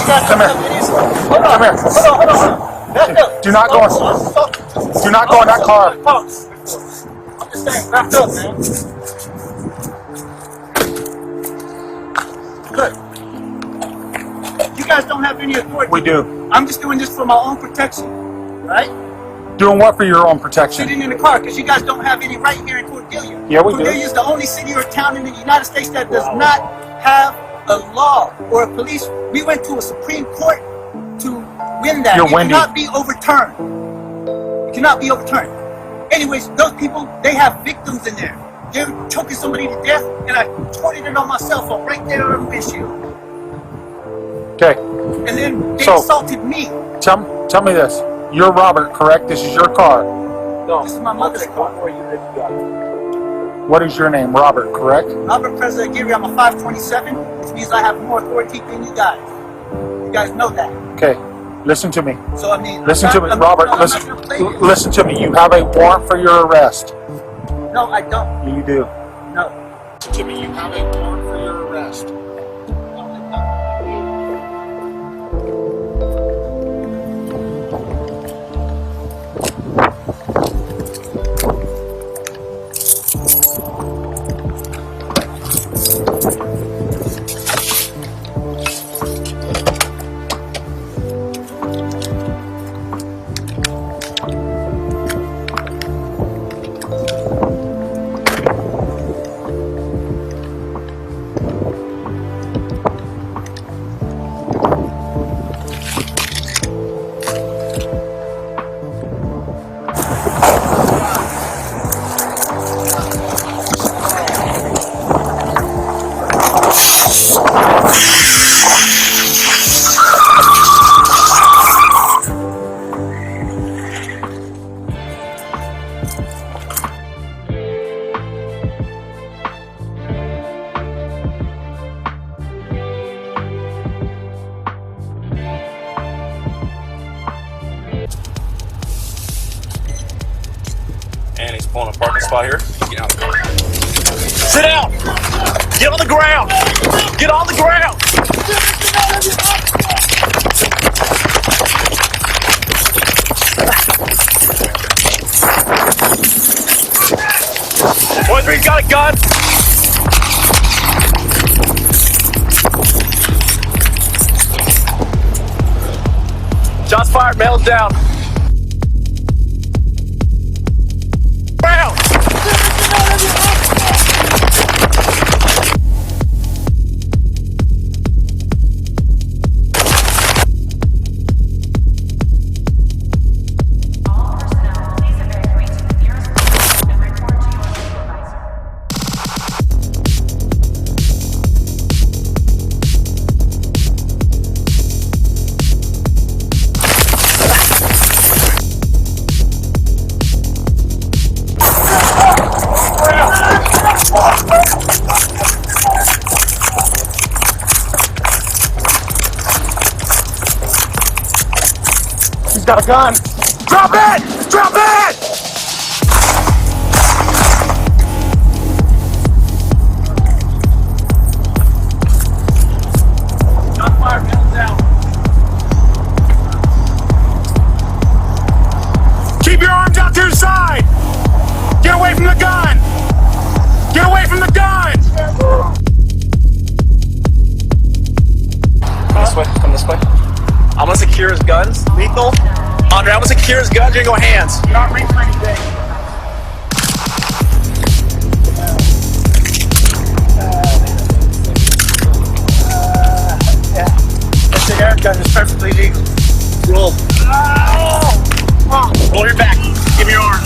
Come here. Come here. Back up. Do not go in. Do not go in that car. I'm just saying, back up, man. Good. You guys don't have any authority. We do. I'm just doing this for my own protection, right? Doing what for your own protection? Sitting in the car because you guys don't have any right here in Cordelia. Yeah, we do. Cordelia is the only city or town in the United States that does not have a law or a police. We went to a Supreme Court to win that. You're It windy. cannot be overturned. It cannot be overturned. Anyways, those people, they have victims in there. They're choking somebody to death, and I recorded it on my cell phone right there on the windshield. Okay. And then they So- assaulted me. Tell me this. You're Robert, correct? This is your car. No, this is my mother's car. What is your name? Robert, correct? Robert President Gary, I'm a 527, which means I have more authority than you guys. You guys know that. Okay. Listen to me. So I mean, Listen to me, Robert. Listen to me. You have a warrant for your arrest. No, I don't. You do. No. Listen to me. You have a warrant for your arrest. And he's pulling a parking spot here. Get out of the car. Sit down! Get on the ground! Get on the ground! Boys, we got a gun! Shots fired, males down. Ground! He's got a gun. Drop it! Drop it! Gunfire, guns down. Keep your arms out to your side! Get away from the gun! Get away from the gun! Come this way, come this way. I'm gonna secure his guns. Lethal. Andre, I'm gonna secure his guns. You're gonna go hands. Not ready for anything. That's the air gun. It's perfectly legal. Roll. Roll your back. Give me your arm.